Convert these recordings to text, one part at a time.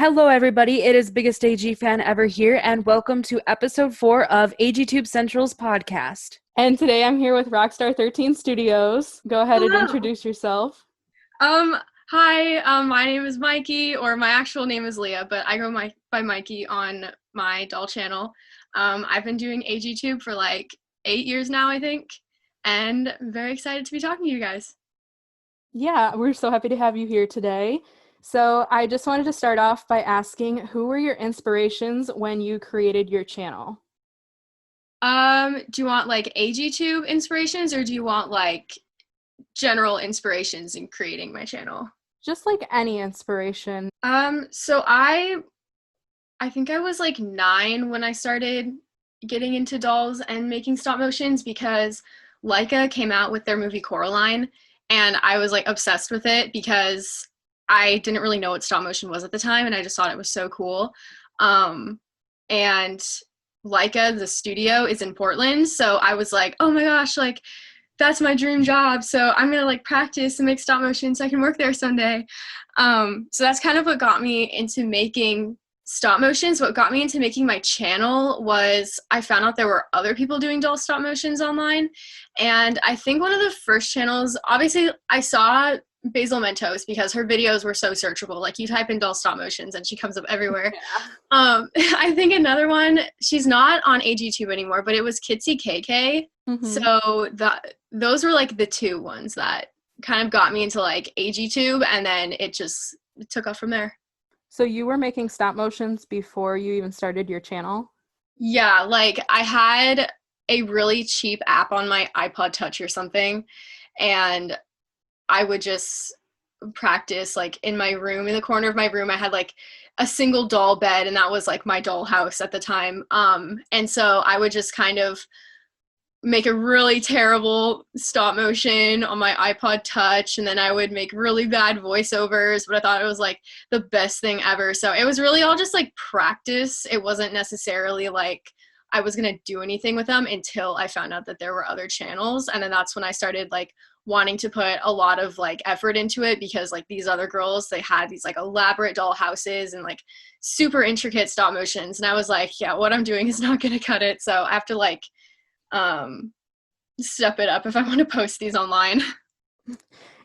Hello, everybody. It is biggest AG fan ever here, and welcome to episode 4 of AGTube Central's podcast. And today I'm here with rockstar13studios. Go ahead and Hello. introduce yourself. Hi, my name is Mikey, or my actual name is Leah, but I go by Mikey on my doll channel. I've been doing AGTube for like 8 years now, I think, and I'm very excited to be talking to you guys. Yeah, we're so happy to have you here today. So I just wanted to start off by asking, who were your inspirations when you created your channel? Do you want like AGTube inspirations, or do you want like general inspirations in creating my channel? Just like any inspiration. So I think I was like 9 when I started getting into dolls and making stop motions, because Leica came out with their movie Coraline, and I was like obsessed with it because I didn't really know what stop motion was at the time, and I just thought it was so cool. And Leica, the studio, is in Portland, so I was like, oh my gosh, like that's my dream job, so I'm gonna like practice and make stop motion so I can work there someday. So that's kind of what got me into making stop motions. What got me into making my channel was I found out there were other people doing doll stop motions online, and I think one of the first channels, obviously I saw 𝔸𝕠𝕦𝕥 because her videos were so searchable. Like you type in doll stop motions and she comes up everywhere. Yeah. I think another one, she's not on AGTube anymore, but it was Kitsy KK. Mm-hmm. So those were like the two ones that kind of got me into like AGTube, and then it took off from there. So you were making stop motions before you even started your channel? Yeah, like I had a really cheap app on my iPod Touch or something, and I would just practice like in my room. In the corner of my room, I had like a single doll bed, and that was like my doll house at the time. And so I would just kind of make a really terrible stop motion on my iPod Touch, and then I would make really bad voiceovers, but I thought it was like the best thing ever. So it was really all just like practice. It wasn't necessarily like I was gonna do anything with them until I found out that there were other channels, and then that's when I started like wanting to put a lot of like effort into it, because like these other girls, they had these like elaborate doll houses and like super intricate stop motions, and I was like, yeah, what I'm doing is not gonna cut it, so I have to like step it up if I want to post these online.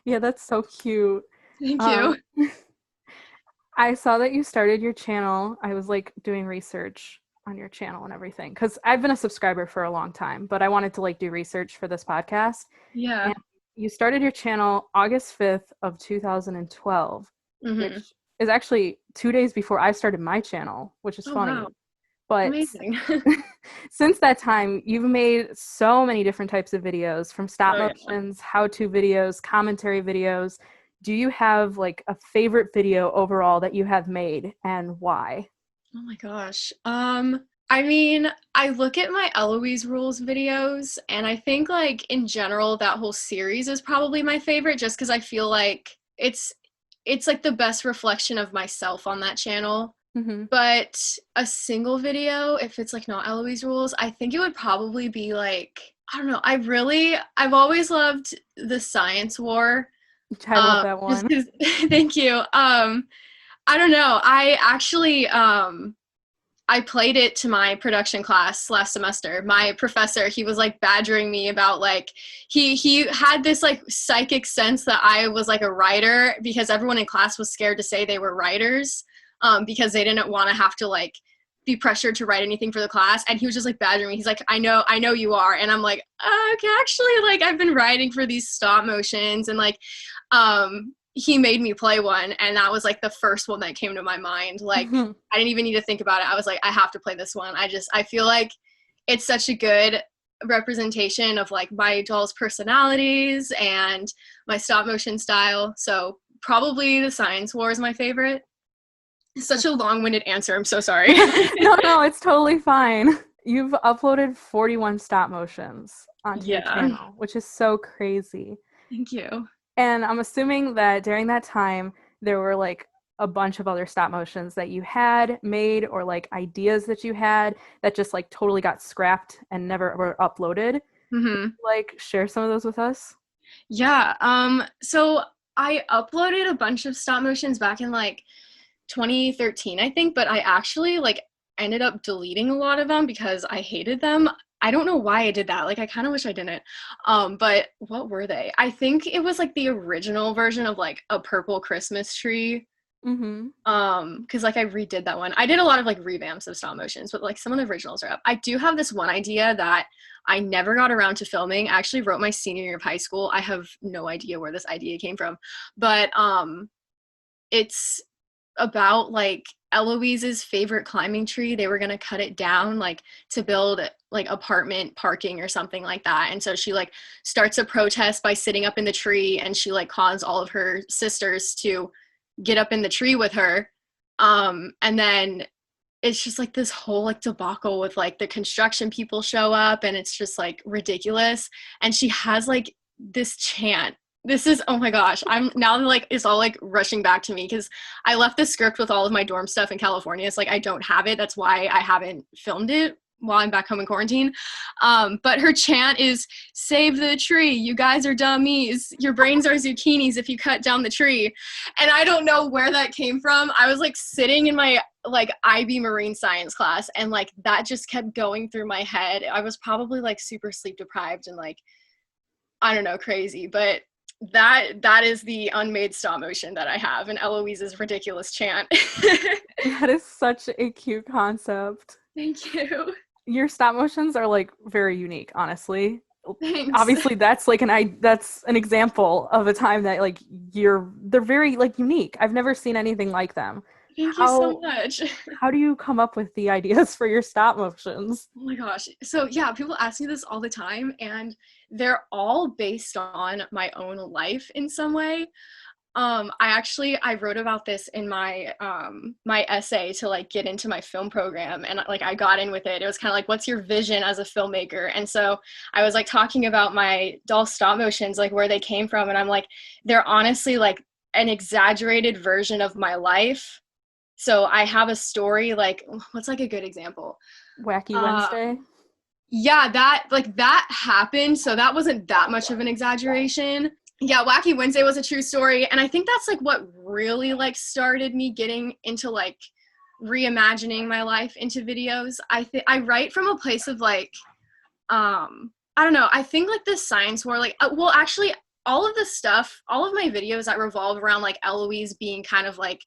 Yeah, that's so cute. Thank you. I saw that you started your channel. I was like doing research on your channel and everything, because I've been a subscriber for a long time, but I wanted to like do research for this podcast. Yeah. And you started your channel August 5th of 2012, which is actually 2 days before I started my channel, which is funny. Wow. But Amazing. since that time, you've made so many different types of videos, from stop motions, how-to videos, commentary videos. Do you have like a favorite video overall that you have made, and why? Oh my gosh. I mean, I look at my Eloise Rules videos, and I think like in general that whole series is probably my favorite, just because I feel like it's like the best reflection of myself on that channel. Mm-hmm. But a single video, if it's like not Eloise Rules, I think it would probably be like, I don't know, I've always loved the Science War. I love that one. Thank you. I don't know, I actually I played it to my production class last semester. My professor, he was like badgering me about like, he had this like psychic sense that I was like a writer, because everyone in class was scared to say they were writers, because they didn't want to have to like be pressured to write anything for the class. And he was just like badgering me. He's like, I know you are. And I'm like, okay, actually, like I've been writing for these stop motions, and like, he made me play one, and that was like the first one that came to my mind. Like I didn't even need to think about it. I was like, I have to play this one. I feel like it's such a good representation of like my doll's personalities and my stop motion style. So probably the Science War is my favorite. Such a long-winded answer. I'm so sorry. No, it's totally fine. You've uploaded 41 stop motions onto your channel, which is so crazy. Thank you. And I'm assuming that during that time, there were like a bunch of other stop motions that you had made, or like ideas that you had that just like totally got scrapped and never were uploaded. Mm-hmm. Like share some of those with us? Yeah. So I uploaded a bunch of stop motions back in like 2013, I think, but I actually like ended up deleting a lot of them because I hated them. I don't know why I did that. Like, I kind of wish I didn't. But what were they? I think it was like the original version of like a purple Christmas tree. Mm-hmm. Because like I redid that one. I did a lot of like revamps of stop motions, but like some of the originals are up. I do have this one idea that I never got around to filming. I actually wrote my senior year of high school. I have no idea where this idea came from, but it's about like Eloise's favorite climbing tree. They were going to cut it down like to build like apartment parking or something like that. And so she like starts a protest by sitting up in the tree, and she like calls all of her sisters to get up in the tree with her. And then it's just like this whole like debacle with like the construction people show up, and it's just like ridiculous. And she has like this chant. This is, oh my gosh, I'm now like, it's all like rushing back to me because I left the script with all of my dorm stuff in California. It's like, I don't have it. That's why I haven't filmed it while I'm back home in quarantine. But her chant is, "Save the tree. You guys are dummies. Your brains are zucchinis if you cut down the tree." And I don't know where that came from. I was like sitting in my like IB marine science class, and like that just kept going through my head. I was probably like super sleep deprived and like, I don't know, crazy, but that is the unmade stop motion that I have, and Eloise's ridiculous chant. That is such a cute concept. Thank you. Your stop motions are like very unique, honestly. Thanks. Obviously that's like that's an example of a time that like they're very like unique. I've never seen anything like them. Thank you so much. How do you come up with the ideas for your stop motions? Oh my gosh. So yeah, people ask me this all the time, and they're all based on my own life in some way. I wrote about this in my my essay to like get into my film program, and like I got in with it. It was kind of like, what's your vision as a filmmaker? And so I was like talking about my doll stop motions, like where they came from, and I'm like, they're honestly like an exaggerated version of my life. So I have a story, like, what's like a good example? Wacky Wednesday? Yeah, that happened. So that wasn't that much of an exaggeration. Yeah, Wacky Wednesday was a true story. And I think that's like what really like started me getting into like reimagining my life into videos. I write from a place of like, I don't know. I think like the science more like, well, actually all of my videos that revolve around like Eloise being kind of like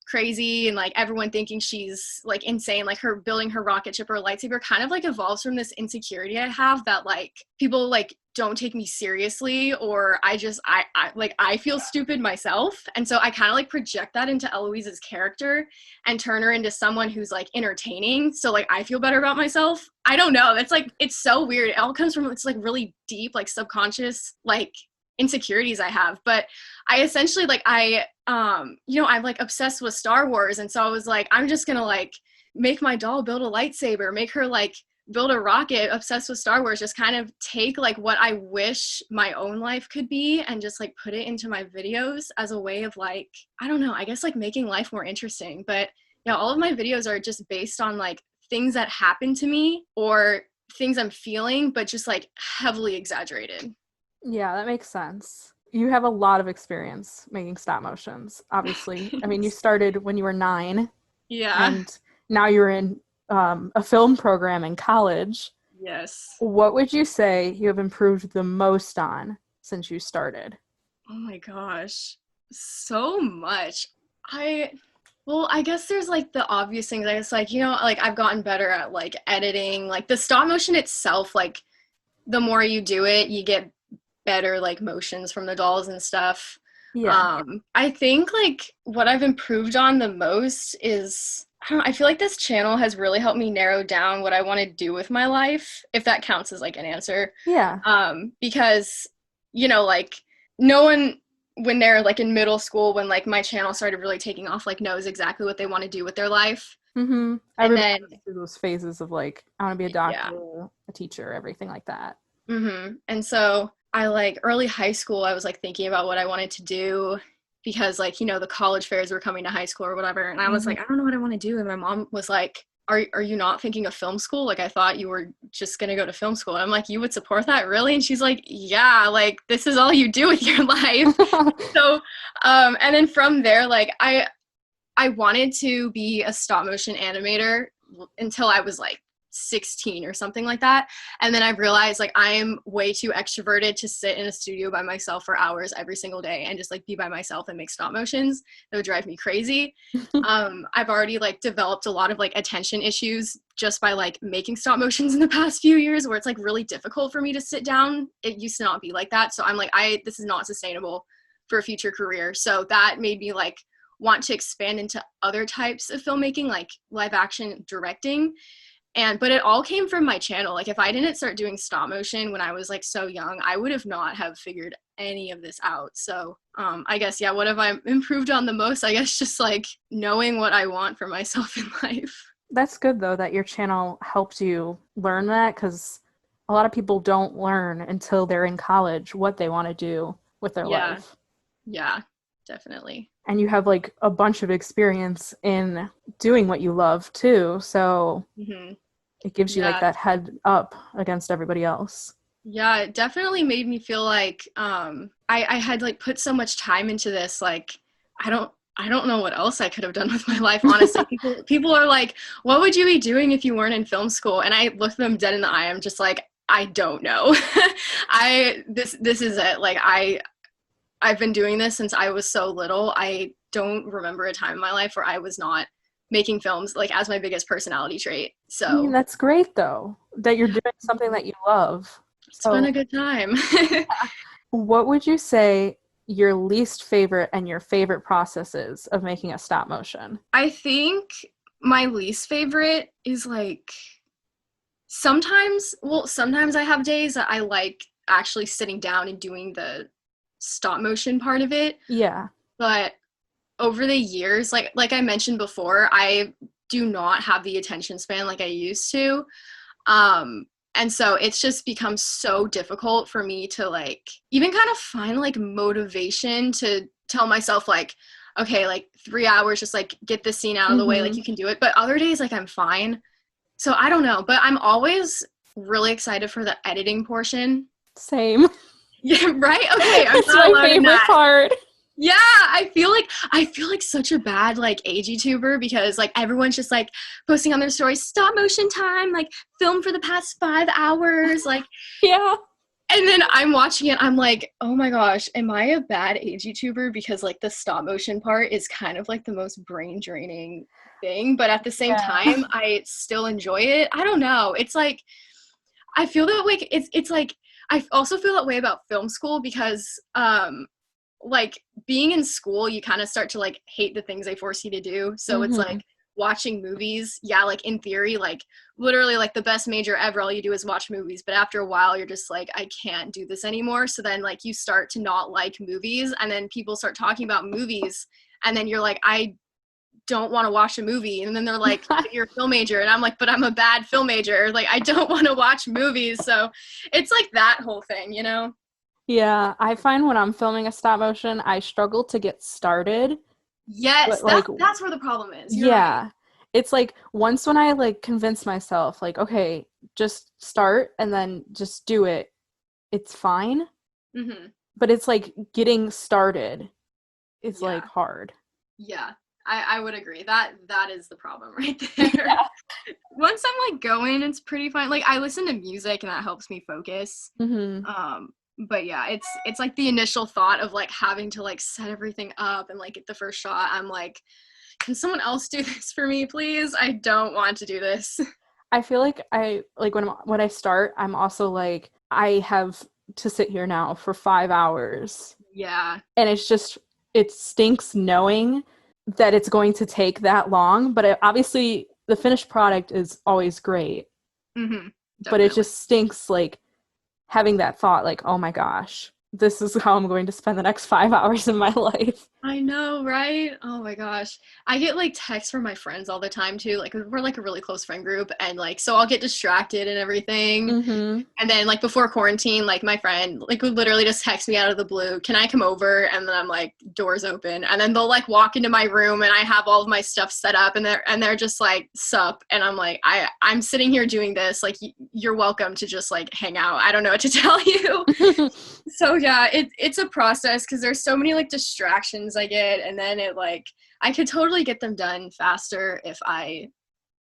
crazy and like everyone thinking she's like insane, like her building her rocket ship or a lightsaber, kind of like evolves from this insecurity I have that like people like don't take me seriously, or I feel stupid myself. And so I kind of like project that into Eloise's character and turn her into someone who's like entertaining, so like I feel better about myself. I don't know, it's like, it's so weird. It all comes from, it's like really deep like subconscious like insecurities I have. But I essentially like I'm like obsessed with Star Wars, and so I was like, I'm just gonna like make my doll build a lightsaber, make her like build a rocket, obsessed with Star Wars, just kind of take like what I wish my own life could be and just like put it into my videos as a way of like, I don't know, I guess like making life more interesting. But yeah, all of my videos are just based on like things that happen to me or things I'm feeling, but just like heavily exaggerated. Yeah, that makes sense. You have a lot of experience making stop motions, obviously. I mean, you started when you were 9. Yeah. And now you're in a film program in college. Yes. What would you say you have improved the most on since you started? Oh my gosh, so much. I guess there's like the obvious things. I guess like, like I've gotten better at like editing, like the stop motion itself. Like the more you do it, you get better like motions from the dolls and stuff. Yeah. I think like what I've improved on the most is, I feel like this channel has really helped me narrow down what I want to do with my life, if that counts as like an answer. Yeah. Because, like no one, when they're like in middle school, when like my channel started really taking off, like knows exactly what they want to do with their life. Mm-hmm. I And remember then those phases of like, I want to be a doctor, a teacher, everything like that. Mm-hmm. And so I like early high school, I was like thinking about what I wanted to do because like, the college fairs were coming to high school or whatever. And I was like, I don't know what I want to do. And my mom was like, are you not thinking of film school? Like, I thought you were just going to go to film school. And I'm like, you would support that, really? And she's like, yeah, like this is all you do with your life. So, and then from there, like I wanted to be a stop motion animator until I was like 16 or something like that. And then I realized like I'm way too extroverted to sit in a studio by myself for hours every single day and just like be by myself and make stop motions. That would drive me crazy. I've already like developed a lot of like attention issues just by like making stop motions in the past few years, where it's like really difficult for me to sit down. It used to not be like that. So I'm like, this is not sustainable for a future career. So that made me like want to expand into other types of filmmaking, like live action directing. But it all came from my channel. Like if I didn't start doing stop motion when I was like so young, I would have not have figured any of this out. So I guess, yeah, what have I improved on the most? I guess just like knowing what I want for myself in life. That's good though that your channel helped you learn that, because a lot of people don't learn until they're in college what they want to do with their life. Yeah, definitely. And you have like a bunch of experience in doing what you love too. So it gives you like that head up against everybody else. Yeah, it definitely made me feel like I had like put so much time into this. Like I don't know what else I could have done with my life, honestly. People are like, what would you be doing if you weren't in film school? And I look them dead in the eye. I'm just like, I don't know. This is it. Like I've been doing this since I was so little. I don't remember a time in my life where I was not making films like as my biggest personality trait. So I mean, that's great though, that you're doing something that you love. It's been a good time. What would you say your least favorite and your favorite processes of making a stop motion? I think my least favorite is like sometimes I have days that I like actually sitting down and doing the stop motion part of it. Yeah. But over the years, like I mentioned before, I do not have the attention span like I used to. And so it's just become so difficult for me to like even kind of find like motivation to tell myself like, okay, like 3 hours, just like get this scene out of the way, like you can do it. But other days, like I'm fine. So I don't know, but I'm always really excited for the editing portion. Same. Yeah, right? Okay, I'm it's my favorite part. Yeah, I feel like such a bad like AGTuber because like everyone's just like posting on their stories, stop motion time, like film for the past 5 hours, like yeah. And then I'm watching it, I'm like, oh my gosh, am I a bad AGTuber? Because like the stop motion part is kind of like the most brain draining thing, but at the same time, I still enjoy it. I don't know. It's like I feel that like it's like I also feel that way about film school because like being in school, you kind of start to like hate the things they force you to do. So it's like watching movies. Yeah, like in theory, like literally like the best major ever, all you do is watch movies. But after a while, you're just like, I can't do this anymore. So then like you start to not like movies, and then people start talking about movies, and then you're like, I don't want to watch a movie. And then they're like, you're a film major. And I'm like, but I'm a bad film major. Like, I don't want to watch movies. So it's like that whole thing, you know? Yeah, I find when I'm filming a stop motion, I struggle to get started. Yes, that's where the problem is. You're right. It's like once when I like convince myself, like, okay, just start and then just do it, it's fine. But it's like getting started is like hard. Yeah, I would agree. That is the problem right there. Yeah. Once I'm like going, it's pretty fun. Like I listen to music and that helps me focus. But yeah, it's like the initial thought of like having to like set everything up and like get the first shot. I'm like, can someone else do this for me, please? I don't want to do this. I feel like when I start, I'm also like, I have to sit here now for 5 hours. Yeah. And it stinks knowing that it's going to take that long, but obviously the finished product is always great. But it just stinks like having that thought like, oh my gosh, this is how I'm going to spend the next 5 hours in my life. I know, right? Oh my gosh. I get like texts from my friends all the time too. Like we're like a really close friend group, and like so I'll get distracted and everything. And then like before quarantine, like my friend like would literally just text me out of the blue, can I come over? And then I'm like, doors open, and then they'll like walk into my room and I have all of my stuff set up, and they're just like, sup, and I'm like, I'm sitting here doing this, like you're welcome to just like hang out. I don't know what to tell you. So yeah, it's a process because there's so many like distractions motions I get, and then it like I could totally get them done faster if I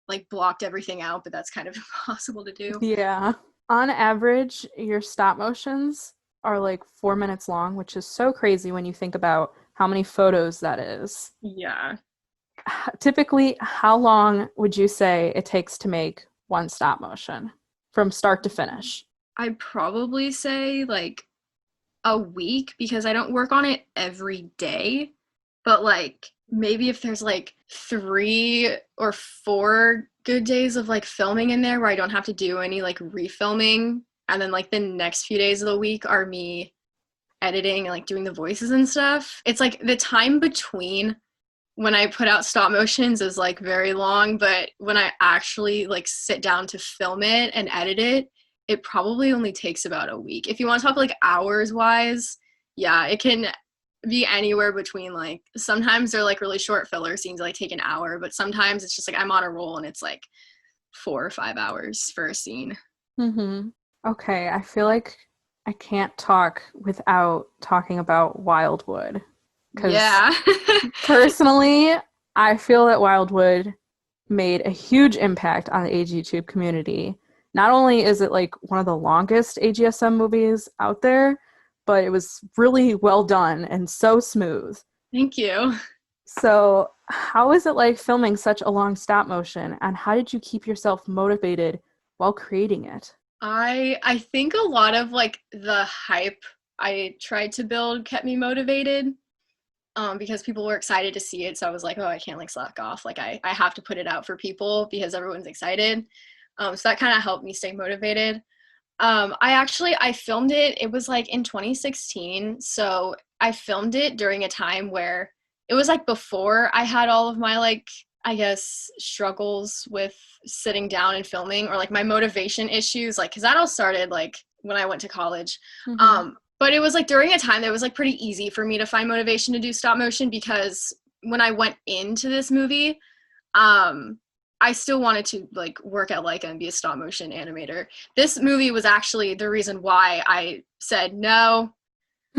like blocked everything out, but that's kind of impossible to do. Yeah. On average, your stop motions are like 4 minutes long, which is so crazy when you think about how many photos that is. Yeah. Typically, how long would you say it takes to make one stop motion from start to finish? I'd probably say like a week because I don't work on it every day, but like maybe if there's like 3 or 4 good days of like filming in there where I don't have to do any like refilming, and then like the next few days of the week are me editing and like doing the voices and stuff. It's like the time between when I put out stop motions is like very long, but when I actually like sit down to film it and edit it, it probably only takes about a week. If you want to talk like hours wise, yeah, it can be anywhere between like, sometimes they're like really short filler scenes that like take an hour, but sometimes it's just like I'm on a roll and it's like 4 or 5 hours for a scene. Mm-hmm. Okay, I feel like I can't talk without talking about Wildwood. Yeah. Personally, I feel that Wildwood made a huge impact on the AGTube community. Not only is it like one of the longest AGSM movies out there, but it was really well done and so smooth. Thank you. So, how is it like filming such a long stop motion, and how did you keep yourself motivated while creating it? I think a lot of like the hype I tried to build kept me motivated. Because people were excited to see it. So I was like, oh, I can't like slack off. Like I have to put it out for people because everyone's excited. So that kind of helped me stay motivated. I filmed it. It was like in 2016. So I filmed it during a time where it was like before I had all of my like, I guess, struggles with sitting down and filming, or like my motivation issues, like, cause that all started like when I went to college. Mm-hmm. But it was like during a time that was like pretty easy for me to find motivation to do stop motion, because when I went into this movie, I still wanted to like work at Leica and be a stop motion animator. This movie was actually the reason why I said, no,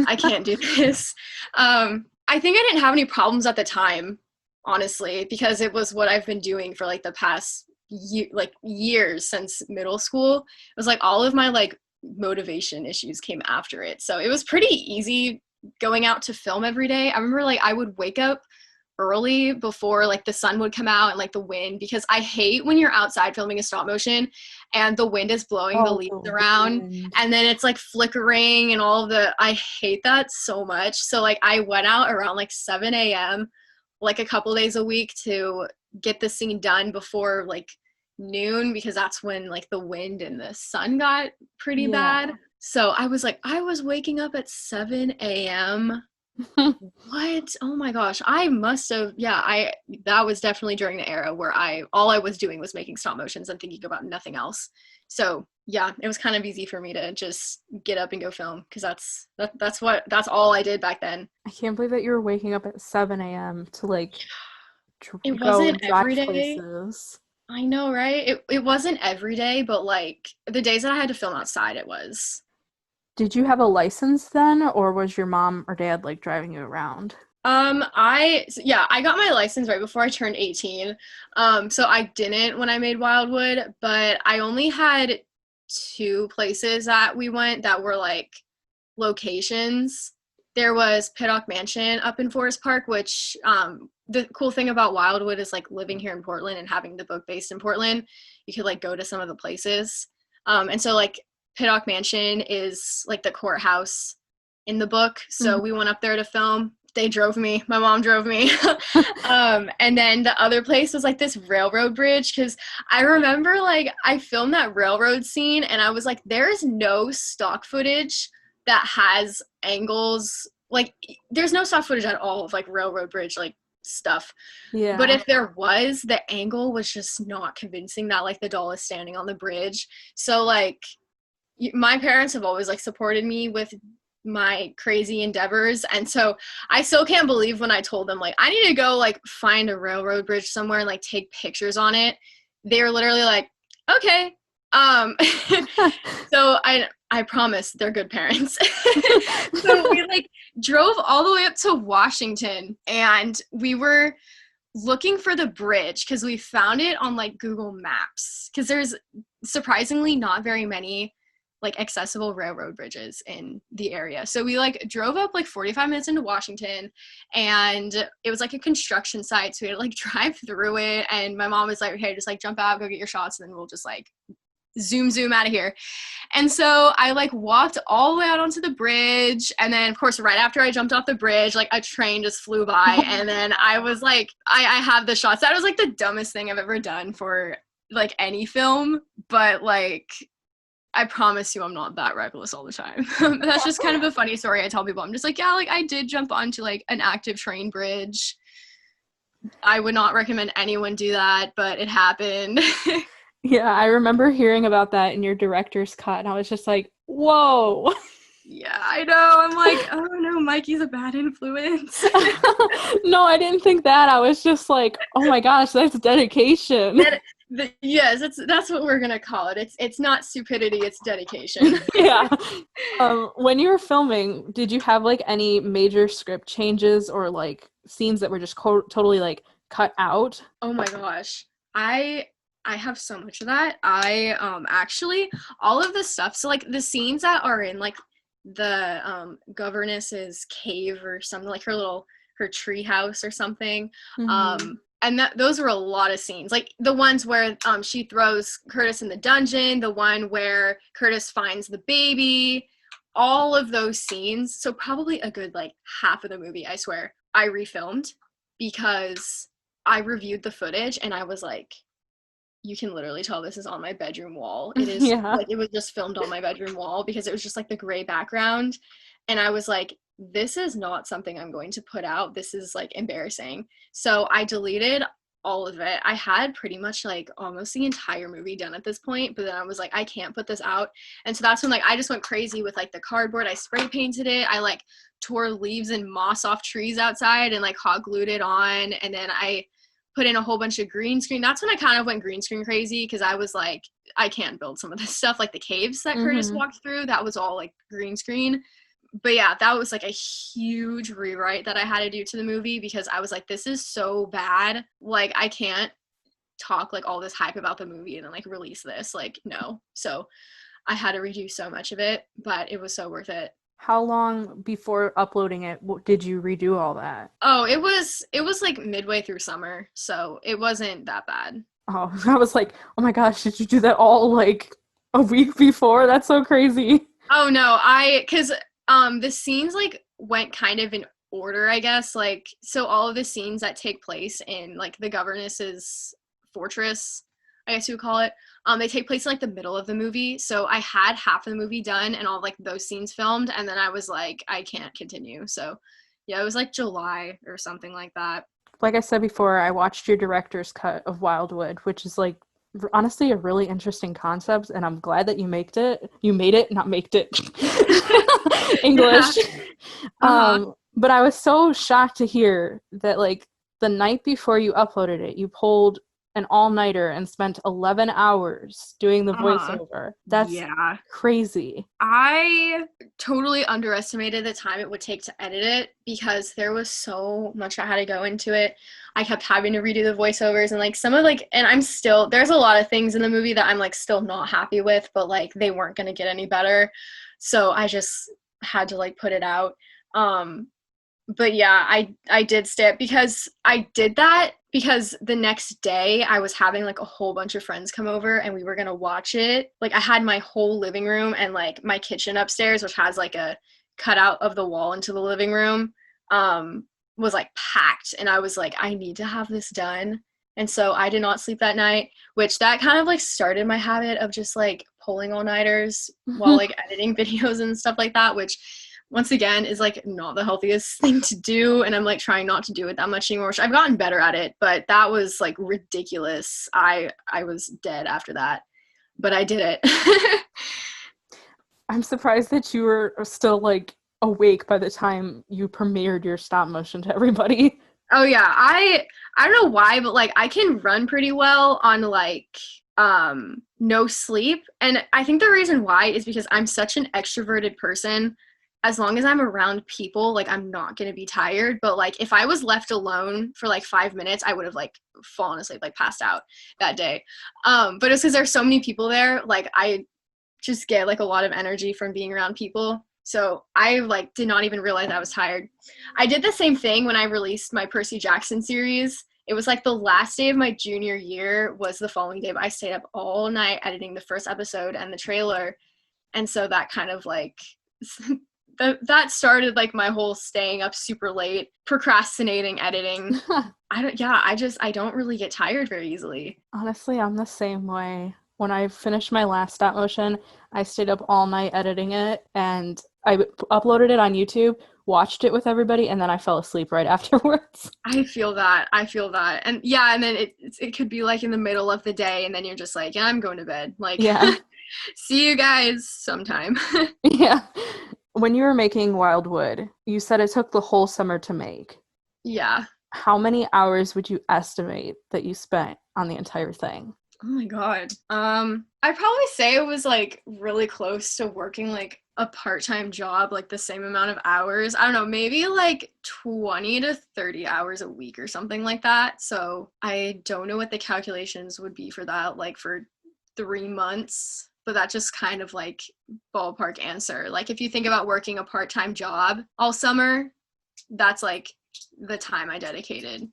I can't do this. I think I didn't have any problems at the time, honestly, because it was what I've been doing for like the past years since middle school. It was like all of my like motivation issues came after it. So it was pretty easy going out to film every day. I remember like I would wake up early before like the sun would come out and like the wind, because I hate when you're outside filming a stop motion and the wind is blowing the leaves around and then it's like flickering and all of the, I hate that so much. So like I went out around like 7 a.m. like a couple days a week to get the scene done before like noon, because that's when like the wind and the sun got pretty bad. So I was waking up at 7 a.m. What? Oh my gosh. I must have, that was definitely during the era where all I was doing was making stop motions and thinking about nothing else. So yeah, it was kind of easy for me to just get up and go film, because that's all I did back then. I can't believe that you were waking up at 7 a.m. to like It go wasn't and every drive day. places. I know, right? It wasn't every day, but like the days that I had to film outside, it was. Did you have a license then, or was your mom or dad like driving you around? I got my license right before I turned 18. So I didn't when I made Wildwood, but I only had 2 places that we went that were like locations. There was Pittock Mansion up in Forest Park, which the cool thing about Wildwood is like living here in Portland and having the book based in Portland, you could like go to some of the places. And so like Pittock Mansion is like the courthouse in the book. So we went up there to film. They drove me. My mom drove me. And then the other place was like this railroad bridge, because I remember like I filmed that railroad scene and I was like, there's no stock footage that has angles. Like there's no stock footage at all of like railroad bridge like stuff. Yeah. But if there was, the angle was just not convincing that like the doll is standing on the bridge. So like my parents have always like supported me with my crazy endeavors, and so I still can't believe when I told them like I need to go like find a railroad bridge somewhere and like take pictures on it. They're literally like, okay. So I promise they're good parents. So we like drove all the way up to Washington, and we were looking for the bridge because we found it on like Google Maps, because there's surprisingly not very many like accessible railroad bridges in the area. So we like drove up like 45 minutes into Washington, and it was like a construction site, so we had to like drive through it, and my mom was like, okay, just like jump out, go get your shots, and then we'll just like zoom out of here. And so I like walked all the way out onto the bridge, and then of course right after I jumped off the bridge, like a train just flew by, and then I was like, I have the shots. That was like the dumbest thing I've ever done for like any film, but like I promise you I'm not that reckless all the time. That's just kind of a funny story I tell people. I'm just like, yeah, like I did jump onto like an active train bridge. I would not recommend anyone do that, but it happened. Yeah, I remember hearing about that in your director's cut, and I was just like, whoa. Yeah, I know. I'm like, oh no, Mikey's a bad influence. No, I didn't think that. I was just like, oh my gosh, that's dedication. Yes, that's what we're gonna call it. It's not stupidity, it's dedication. Yeah. When you were filming, did you have like any major script changes or like scenes that were just totally like cut out? Oh my gosh, I have so much of that. I actually all of the stuff. So like the scenes that are in like the governess's cave or something, like her tree house or something. Mm-hmm. And those were a lot of scenes. Like the ones where she throws Curtis in the dungeon, the one where Curtis finds the baby, all of those scenes. So probably a good like half of the movie, I swear, I refilmed because I reviewed the footage and I was like, you can literally tell this is on my bedroom wall. It is like it was just filmed on my bedroom wall because it was just like the gray background. And I was like, this is not something I'm going to put out. This is like embarrassing. So I deleted all of it. I had pretty much like almost the entire movie done at this point, but then I was like, I can't put this out. And so that's when like I just went crazy with like the cardboard. I spray painted it. I like tore leaves and moss off trees outside and like hot glued it on. And then I put in a whole bunch of green screen. That's when I kind of went green screen crazy because I was like, I can't build some of this stuff. Like the caves that Curtis walked through, that was all like green screen. But yeah, that was like a huge rewrite that I had to do to the movie because I was like, this is so bad. Like I can't talk like all this hype about the movie and then like release this. Like no. So I had to redo so much of it, but it was so worth it. How long before uploading it did you redo all that? Oh, it was like midway through summer, so it wasn't that bad. Oh, I was like, oh my gosh, did you do that all like a week before? That's so crazy. Oh no, because the scenes like went kind of in order, I guess. Like so all of the scenes that take place in like the governess's fortress, I guess you would call it, they take place in like the middle of the movie. So I had half of the movie done and all like those scenes filmed, and then I was like, I can't continue. So yeah, it was like July or something like that. Like I said before, I watched your director's cut of Wildwood, which is like honestly a really interesting concept, and I'm glad that you made it. You made it, not made it. English. Yeah. But I was so shocked to hear that like the night before you uploaded it, you pulled an all-nighter and spent 11 hours doing the voiceover. That's crazy. I totally underestimated the time it would take to edit it because there was so much I had to go into it. I kept having to redo the voiceovers and like some of like, and there's a lot of things in the movie that I'm like still not happy with, but like they weren't going to get any better. So I just had to like put it out. But yeah, I did stay up because I did that because the next day I was having like a whole bunch of friends come over and we were going to watch it. Like I had my whole living room and like my kitchen upstairs, which has like a cutout of the wall into the living room, was like packed. And I was like, I need to have this done. And so I did not sleep that night, which that kind of like started my habit of just like pulling all-nighters while like editing videos and stuff like that, which once again is like not the healthiest thing to do, and I'm like trying not to do it that much anymore, which I've gotten better at it, but that was like ridiculous. I was dead after that, but I did it. I'm surprised that you were still like awake by the time you premiered your stop motion to everybody. Oh yeah, I don't know why, but like I can run pretty well on like no sleep. And I think the reason why is because I'm such an extroverted person. As long as I'm around people, like, I'm not going to be tired. But, like, if I was left alone for, like, 5 minutes, I would have, like, fallen asleep, like, passed out that day. But it's because there's so many people there. Like, I just get, like, a lot of energy from being around people. So I, like, did not even realize I was tired. I did the same thing when I released my Percy Jackson series. It was, like, the last day of my junior year was the following day. But I stayed up all night editing the first episode and the trailer. And so that kind of, like... that started, like, my whole staying up super late, procrastinating, editing. I don't really get tired very easily. Honestly, I'm the same way. When I finished my last stop motion, I stayed up all night editing it, and I uploaded it on YouTube, watched it with everybody, and then I fell asleep right afterwards. I feel that. And yeah, and then it could be, like, in the middle of the day, and then you're just like, yeah, I'm going to bed. Like, yeah. See you guys sometime. Yeah. When you were making Wildwood, you said it took the whole summer to make. Yeah. How many hours would you estimate that you spent on the entire thing? Oh my God. I'd probably say it was, like, really close to working, like, a part-time job, like, the same amount of hours. I don't know, maybe, like, 20 to 30 hours a week or something like that. So I don't know what the calculations would be for that, like, for 3 months. But that's just kind of, like, ballpark answer. Like, if you think about working a part-time job all summer, that's, like, the time I dedicated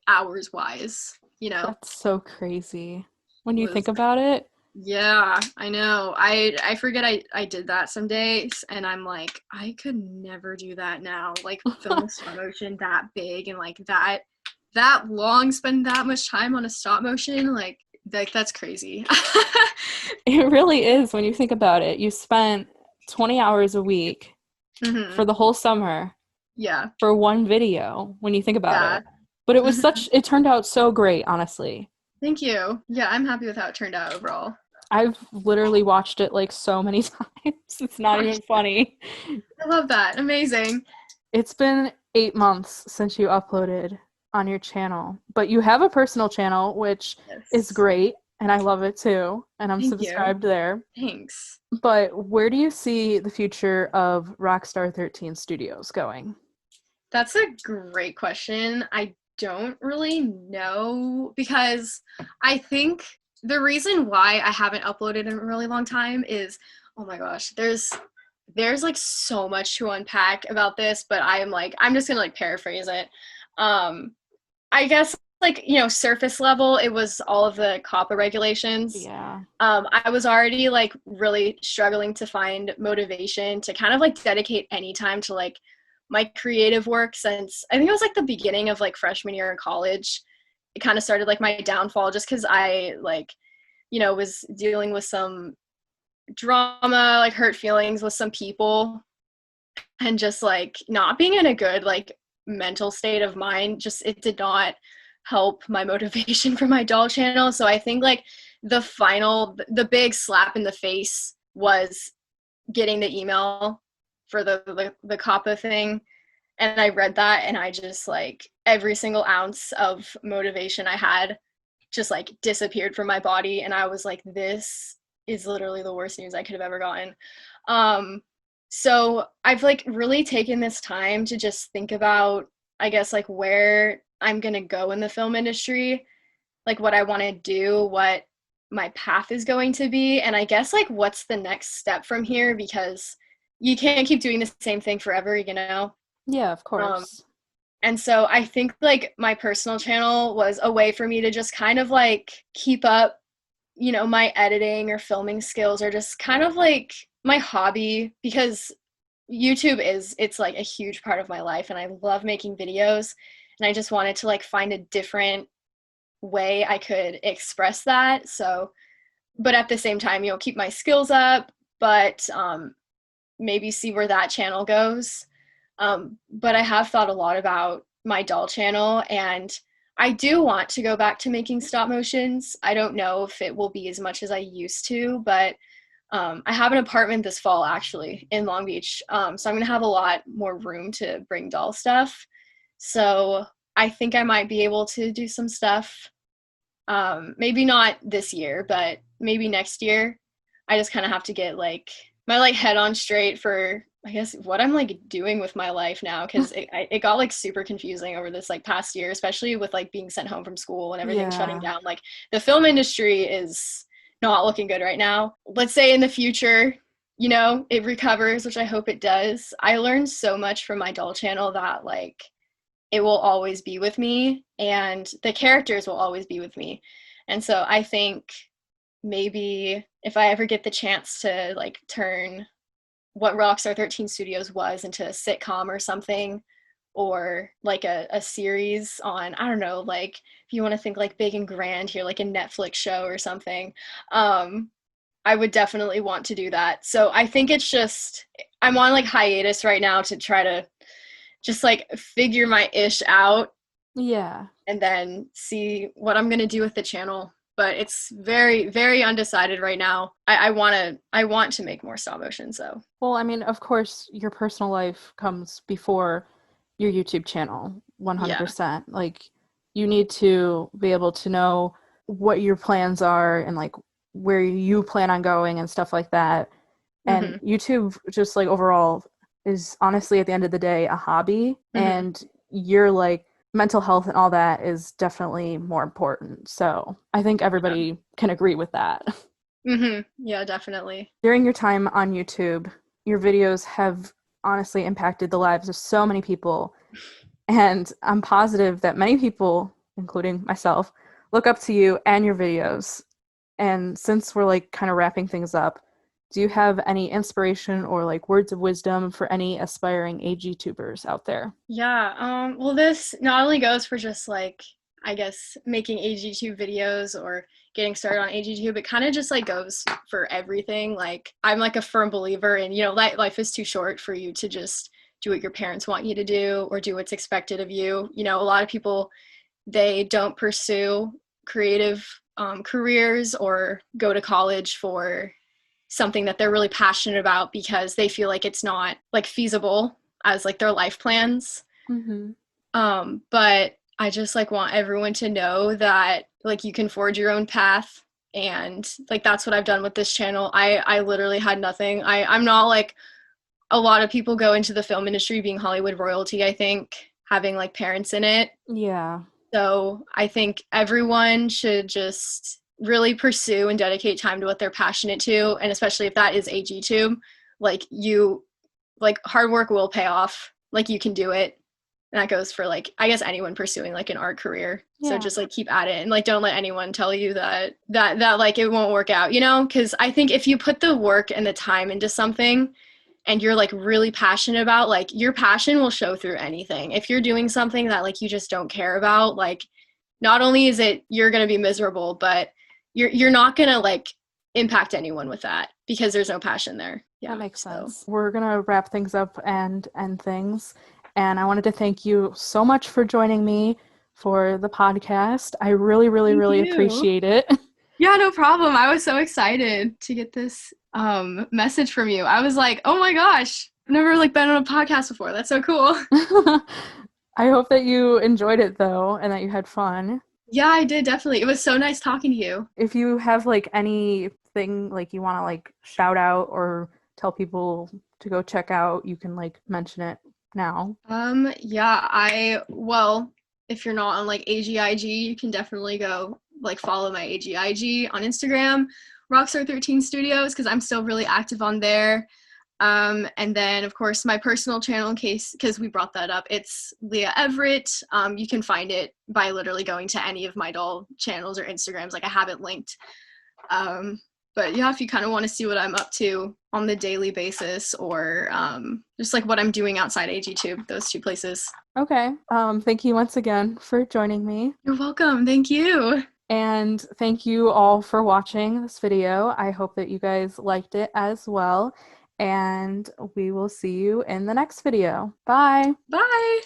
hours-wise, you know? That's so crazy when you think about it. Yeah, I know. I forget I did that some days, and I'm like, I could never do that now. Like, film a stop motion that big and, like, that long, spend that much time on a stop motion, like that's crazy. It really is when you think about it. You spent 20 hours a week for the whole summer. Yeah. For one video when you think about it. But it was it turned out so great, honestly. Thank you. Yeah, I'm happy with how it turned out overall. I've literally watched it, like, so many times. It's not even funny. I love that. Amazing. It's been 8 months since you uploaded on your channel, but you have a personal channel, which is great, and I love it too, and I'm subscribed there. Thanks. But where do you see the future of Rockstar13 Studios going? That's a great question. I don't really know, because I think the reason why I haven't uploaded in a really long time is, oh my gosh, there's like so much to unpack about this, but I'm just gonna, like, paraphrase it. I guess, like, you know, surface level, it was all of the COPPA regulations. Yeah. I was already, like, really struggling to find motivation to kind of, like, dedicate any time to, like, my creative work since I think it was, like, the beginning of, like, freshman year in college. It kind of started, like, my downfall just because I, like, you know, was dealing with some drama, like, hurt feelings with some people, and just, like, not being in a good, like, mental state of mind. Just, it did not help my motivation for my doll channel. So I think, like, the big slap in the face was getting the email for the COPPA thing. And I read that, and I just, like, every single ounce of motivation I had just, like, disappeared from my body. And I was like, this is literally the worst news I could have ever gotten. So I've, like, really taken this time to just think about, I guess, like, where I'm going to go in the film industry, like, what I want to do, what my path is going to be. And I guess, like, what's the next step from here, because you can't keep doing the same thing forever, you know? Yeah, of course. And so I think, like, my personal channel was a way for me to just kind of, like, keep up, you know, my editing or filming skills, or just kind of, like, my hobby, because YouTube it's like a huge part of my life, and I love making videos, and I just wanted to, like, find a different way I could express that. So, but at the same time, you know, keep my skills up, but maybe see where that channel goes. But I have thought a lot about my doll channel, and I do want to go back to making stop motions. I don't know if it will be as much as I used to, but I have an apartment this fall, actually, in Long Beach. So I'm going to have a lot more room to bring doll stuff. So I think I might be able to do some stuff Maybe not this year, but maybe next year. I just kind of have to get like my like head on straight for I guess what I'm like doing with my life now, because it got like super confusing over this like past year, especially with like being sent home from school and everything shutting down. Like the film industry is not looking good right now. Let's say in the future, you know, it recovers, which I hope it does. I learned so much from my doll channel that like it will always be with me and the characters will always be with me. And so I think maybe if I ever get the chance to like turn what Rockstar13 Studios was into a sitcom or something, or like a series on, I don't know, like if you want to think like big and grand here, like a Netflix show or something, I would definitely want to do that. So I think it's just, I'm on like hiatus right now to try to just like figure my ish out. Yeah. And then see what I'm going to do with the channel. But it's very, very undecided right now. I want to make more stop motion, so. Well, I mean, of course, your personal life comes before your YouTube channel, 100%. Yeah. Like, you need to be able to know what your plans are and, like, where you plan on going and stuff like that. And YouTube, just, like, overall, is honestly, at the end of the day, a hobby. And you're, like, mental health and all that is definitely more important. So I think everybody can agree with that. Yeah, definitely. During your time on YouTube, your videos have honestly impacted the lives of so many people. And I'm positive that many people, including myself, look up to you and your videos. And since we're like kind of wrapping things up, do you have any inspiration or like words of wisdom for any aspiring AGTubers out there? Yeah, well, this not only goes for just like, I guess, making AGTube videos or getting started on AGTube, it kind of just like goes for everything. Like, I'm like a firm believer in, you know, life is too short for you to just do what your parents want you to do or do what's expected of you. You know, a lot of people, they don't pursue creative careers or go to college for something that they're really passionate about because they feel like it's not like feasible as like their life plans. But I just like want everyone to know that like you can forge your own path, and like that's what I've done with this channel. I literally had nothing. I'm not like a lot of people go into the film industry being Hollywood royalty, I think, having like parents in it. Yeah. So I think everyone should just really pursue and dedicate time to what they're passionate to, and especially if that is AGTube, like you, like hard work will pay off. Like you can do it, and that goes for like I guess anyone pursuing like an art career. So just like keep at it, and like don't let anyone tell you that like it won't work out, you know, because I think if you put the work and the time into something and you're like really passionate about, like your passion will show through anything. If you're doing something that like you just don't care about, like not only is it you're going to be miserable, but you're not going to like impact anyone with that because there's no passion there. Yeah, that makes sense. We're going to wrap things up and end things. And I wanted to thank you so much for joining me for the podcast. I really, really, really appreciate it. Yeah, no problem. I was so excited to get this message from you. I was like, oh my gosh, I've never like been on a podcast before. That's so cool. I hope that you enjoyed it though and that you had fun. Yeah, I did, definitely. It was so nice talking to you. If you have like anything like you want to like shout out or tell people to go check out, you can like mention it now. Yeah, well, if you're not on like AGIG, you can definitely go like follow my AGIG on Instagram, rockstar13studios, because I'm still really active on there. And then of course my personal channel, in case, because we brought that up, it's 𝔸𝕬𝕠𝕦𝕥. You can find it by literally going to any of my doll channels or Instagrams. Like I have it linked. But yeah, if you kind of want to see what I'm up to on the daily basis, or just like what I'm doing outside AGTube, those two places. Okay. Thank you once again for joining me. You're welcome. Thank you. And thank you all for watching this video. I hope that you guys liked it as well. And we will see you in the next video. Bye. Bye.